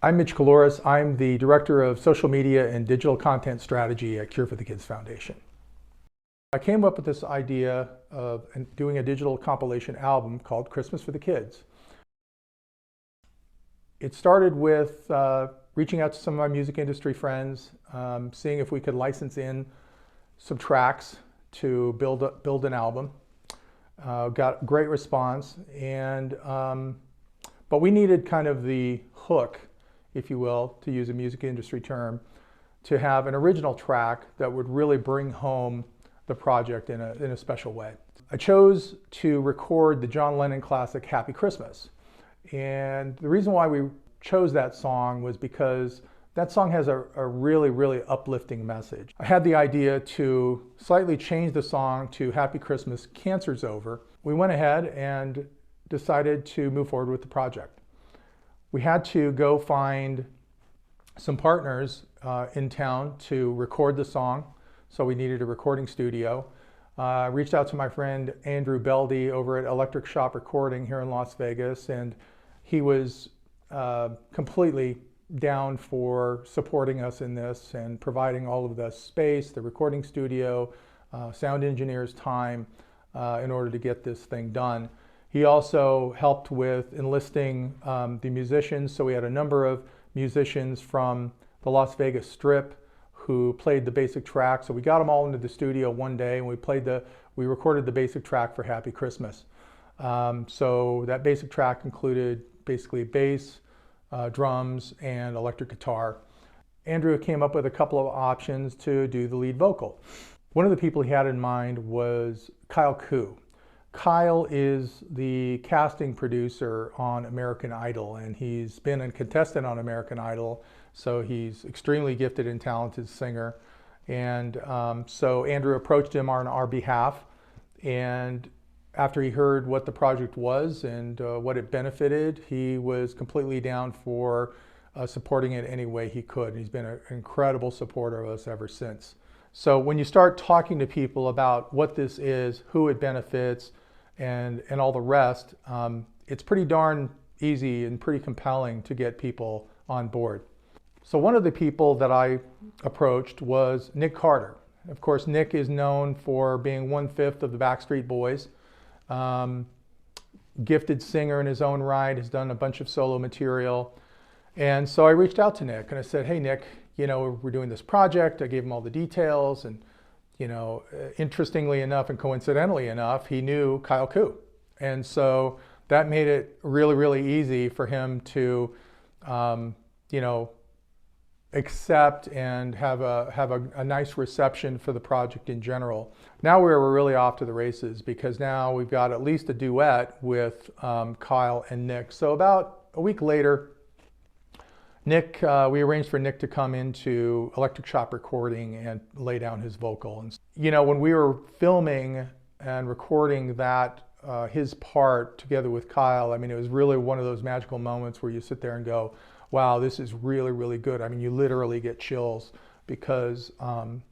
I'm Mitch Kaloris. I'm the Director of Social Media and Digital Content Strategy at Cure for the Kids Foundation. I came up with this idea of doing a digital compilation album called Christmas for the Kids. It started with reaching out to some of my music industry friends, seeing if we could license in some tracks to build an album. Got great response, but we needed kind of the hook, if you will, to use a music industry term, to have an original track that would really bring home the project in a special way. I chose to record the John Lennon classic Happy Christmas. And the reason why we chose that song was because that song has a really, really uplifting message. I had the idea to slightly change the song to Happy Christmas, Cancer's Over. We went ahead and decided to move forward with the project. We had to go find some partners in town to record the song, so we needed a recording studio. I reached out to my friend Andrew Beldy over at Electric Shop Recording here in Las Vegas, and he was completely down for supporting us in this and providing all of the space, the recording studio, sound engineers' time in order to get this thing done. He also helped with enlisting the musicians, so we had a number of musicians from the Las Vegas Strip who played the basic track. So we got them all into the studio one day and we recorded the basic track for Happy Christmas. So that basic track included basically bass, drums, and electric guitar. Andrew came up with a couple of options to do the lead vocal. One of the people he had in mind was Kyle Koo. Kyle is the casting producer on American Idol, and he's been a contestant on American Idol, so he's extremely gifted and talented singer. And so Andrew approached him on our behalf, and after he heard what the project was and what it benefited, he was completely down for supporting it any way he could. He's been an incredible supporter of us ever since. So when you start talking to people about what this is, who it benefits, and all the rest, it's pretty darn easy and pretty compelling to get people on board. So one of the people that I approached was Nick Carter. Of course, Nick is known for being 1/5 of the Backstreet Boys. Gifted singer in his own right, has done a bunch of solo material. And so I reached out to Nick and I said, hey Nick, we're doing this project. I gave him all the details, and interestingly enough and coincidentally enough, he knew Kyle Koo. And so that made it really, really easy for him to, accept and have a nice reception for the project in general. Now we're really off to the races, because now we've got at least a duet with Kyle and Nick. So about a week later, we arranged for Nick to come into Electric Shop Recording and lay down his vocal. And when we were filming and recording that, his part together with Kyle, it was really one of those magical moments where you sit there and go, wow, this is really, really good. You literally get chills, because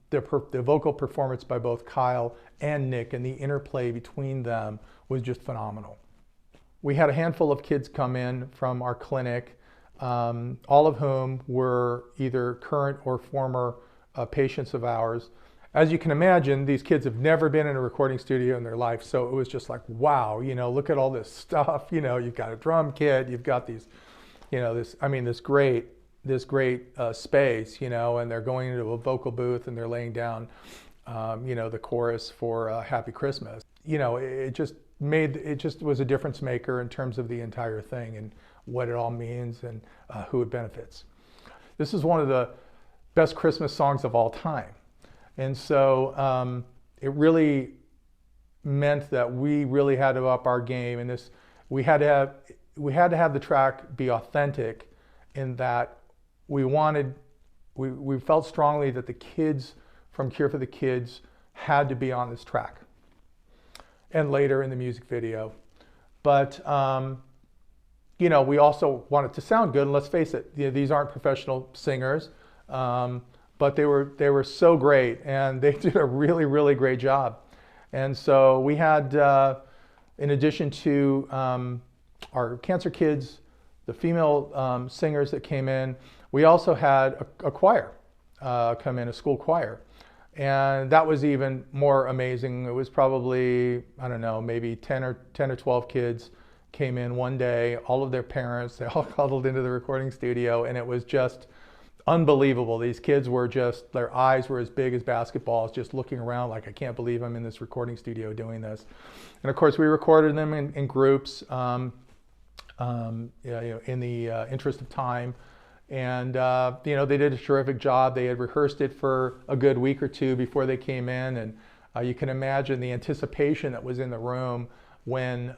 the vocal performance by both Kyle and Nick and the interplay between them was just phenomenal. We had a handful of kids come in from our clinic, all of whom were either current or former patients of ours. As you can imagine, these kids have never been in a recording studio in their life, so it was just like, wow, look at all this stuff. You've got a drum kit, you've got these, this great space, and they're going into a vocal booth and they're laying down, the chorus for Happy Christmas. It just was a difference maker in terms of the entire thing and what it all means and who it benefits. This is one of the best Christmas songs of all time. And so it really meant that we really had to up our game, and we had to have the track be authentic, in that we felt strongly that the kids from Cure for the Kids had to be on this track, and later in the music video. But we also want it to sound good, and let's face it, these aren't professional singers, but they were so great, and they did a really, really great job. And so we had, in addition to our cancer kids the female singers that came in. We also had a choir come in, a school choir. And that was even more amazing. It was probably, I don't know, maybe 10 or 12 kids came in one day, all of their parents, they all huddled into the recording studio, and it was just unbelievable. These kids were just, their eyes were as big as basketballs, just looking around like, I can't believe I'm in this recording studio doing this. And of course, we recorded them in groups, in the interest of time. And they did a terrific job. They had rehearsed it for a good week or two before they came in, and you can imagine the anticipation that was in the room when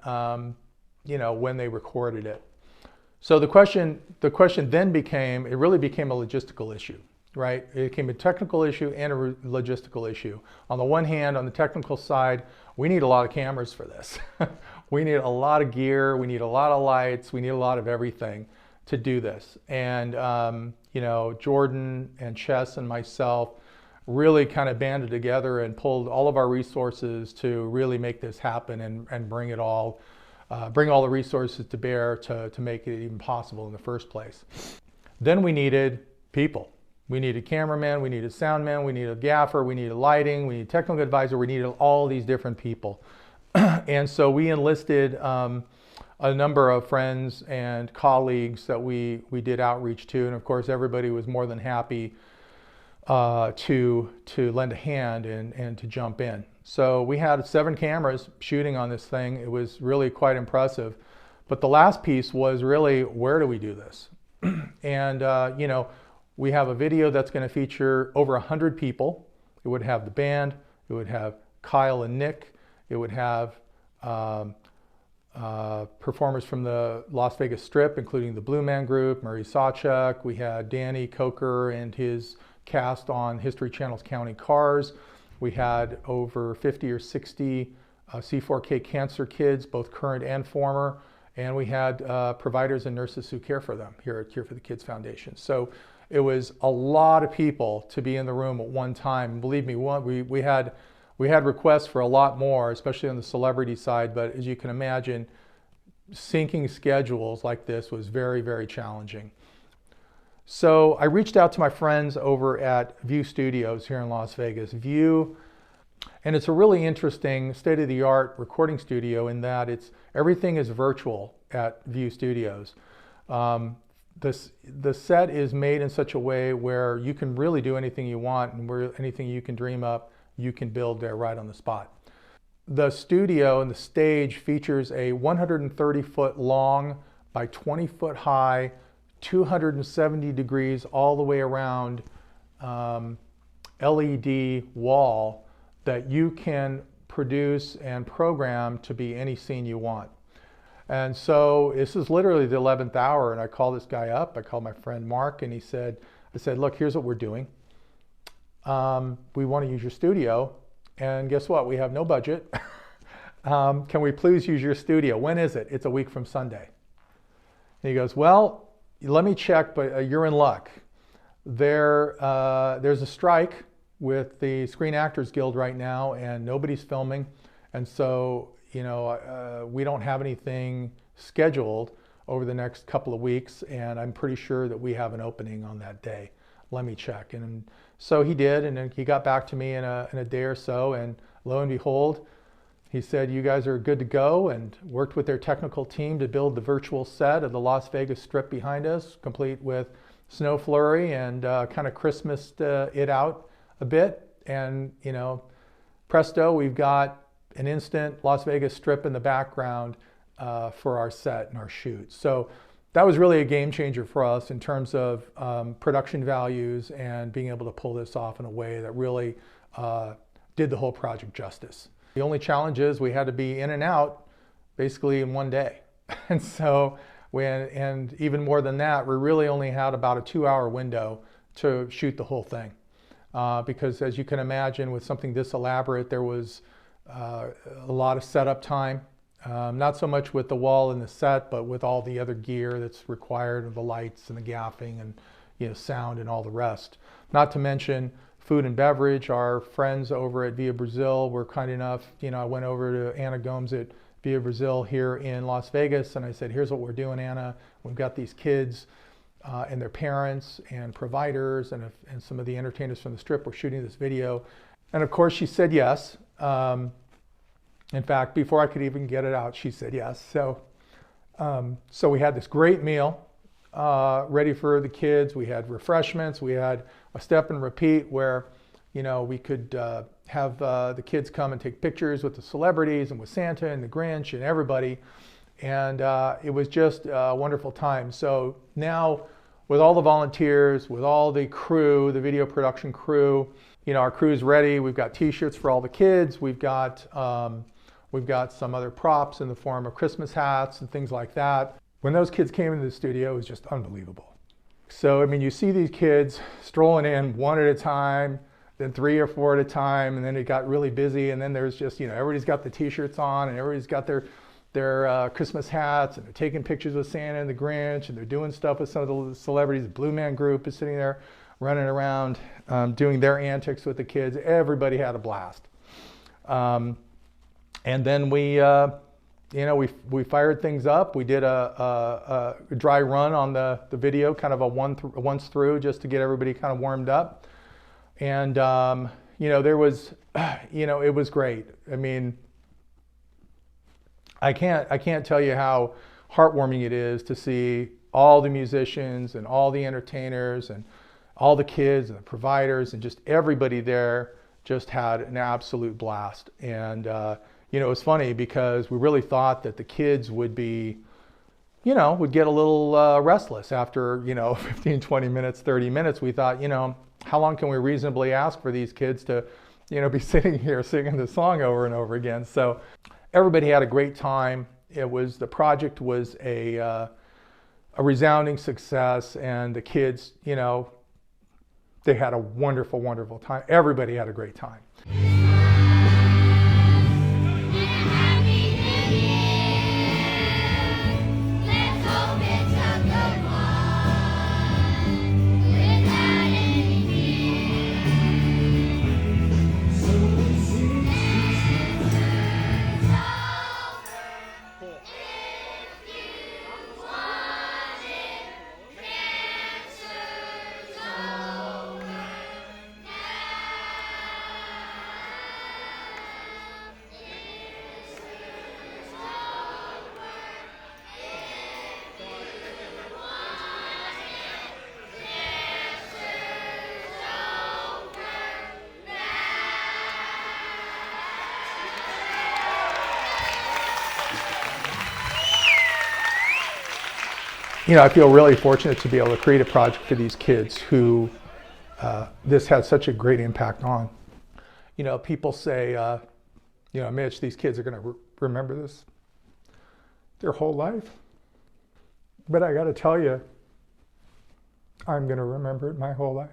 they recorded it. So the question then became, it really became a logistical issue, right? It became a technical issue and a logistical issue. On the one hand, on the technical side, we need a lot of cameras for this. We need a lot of gear, we need a lot of lights, we need a lot of everything to do this. And Jordan and Chess and myself really kind of banded together and pulled all of our resources to really make this happen and bring all the resources to bear to make it even possible in the first place. Then we needed people. We needed cameramen, we needed soundmen, we needed gaffer, we needed lighting, we needed technical advisor, we needed all these different people. And so we enlisted a number of friends and colleagues that we did outreach to, and of course everybody was more than happy to lend a hand and to jump in. So we had 7 cameras shooting on this thing. It was really quite impressive. But the last piece was really, where do we do this? And we have a video that's going to feature over 100 people. It would have the band, it would have Kyle and Nick, it would have performers from the Las Vegas Strip, including the Blue Man Group, Murray Sawchuk. We had Danny Coker and his cast on History Channel's Counting Cars. We had over 50 or 60 C4K cancer kids, both current and former. And we had providers and nurses who care for them here at Cure for the Kids Foundation. So it was a lot of people to be in the room at one time. Believe me, we had requests for a lot more, especially on the celebrity side, but as you can imagine, syncing schedules like this was very, very challenging. So I reached out to my friends over at View Studios here in Las Vegas. View, and it's a really interesting state-of-the-art recording studio in that everything is virtual at View Studios. The set is made in such a way where you can really do anything you want, and where anything you can dream up, you can build there right on the spot. The studio and the stage features a 130-foot long by 20-foot high, 270 degrees all the way around LED wall that you can produce and program to be any scene you want. And so this is literally the 11th hour, and I called this guy up. I called my friend Mark, and I said, look, here's what we're doing. We want to use your studio, and guess what? We have no budget. Can we please use your studio? When is it? It's a week from Sunday. And he goes, well, let me check, but you're in luck. There's a strike with the Screen Actors Guild right now, and nobody's filming. And so, we don't have anything scheduled over the next couple of weeks, and I'm pretty sure that we have an opening on that day. Let me check. And so he did, and then he got back to me in a day or so, and lo and behold, he said, you guys are good to go, and worked with their technical team to build the virtual set of the Las Vegas Strip behind us, complete with snow flurry, and kind of Christmased it out a bit. And, presto, we've got an instant Las Vegas Strip in the background for our set and our shoot. So that was really a game changer for us in terms of production values and being able to pull this off in a way that really did the whole project justice. The only challenge is we had to be in and out basically in one day. And so, and even more than that, we really only had about a 2-hour window to shoot the whole thing. Because as you can imagine, with something this elaborate, there was a lot of setup time. Not so much with the wall and the set, but with all the other gear that's required, the lights and the gaffing and sound and all the rest. Not to mention food and beverage. Our friends over at Via Brazil were kind enough. I went over to Ana Gomes at via Brazil here in Las Vegas. And I said, here's what we're doing, Anna. We've got these kids and their parents and providers and some of the entertainers from the Strip. We're shooting this video. And of course, she said yes. In fact, before I could even get it out, she said yes. So we had this great meal ready for the kids. We had refreshments. We had a step and repeat where, you know, we could have the kids come and take pictures with the celebrities and with Santa and the Grinch and everybody. And it was just a wonderful time. So now with all the volunteers, with all the crew, the video production crew, you know, our crew's ready. We've got t-shirts for all the kids. We've got some other props in the form of Christmas hats and things like that. When those kids came into the studio, it was just unbelievable. So, I mean, you see these kids strolling in one at a time, then 3 or 4 at a time, and then it got really busy. And then there's just, you know, everybody's got the t-shirts on and everybody's got their Christmas hats, and they're taking pictures with Santa and the Grinch, and they're doing stuff with some of the celebrities. The Blue Man Group is sitting there running around doing their antics with the kids. Everybody had a blast. And then we fired things up. We did a dry run on the video, kind of a once through, just to get everybody kind of warmed up. And there was, it was great. I mean, I can't tell you how heartwarming it is to see all the musicians and all the entertainers and all the kids and the providers and just everybody there just had an absolute blast. And it was funny because we really thought that the kids would be, would get a little restless after, 15, 20 minutes, 30 minutes. We thought, how long can we reasonably ask for these kids to, be sitting here singing the song over and over again? So everybody had a great time. The project was a resounding success, and the kids, they had a wonderful, wonderful time. Everybody had a great time. I feel really fortunate to be able to create a project for these kids who this had such a great impact on. People say, Mitch, these kids are going to remember this their whole life. But I got to tell you, I'm going to remember it my whole life.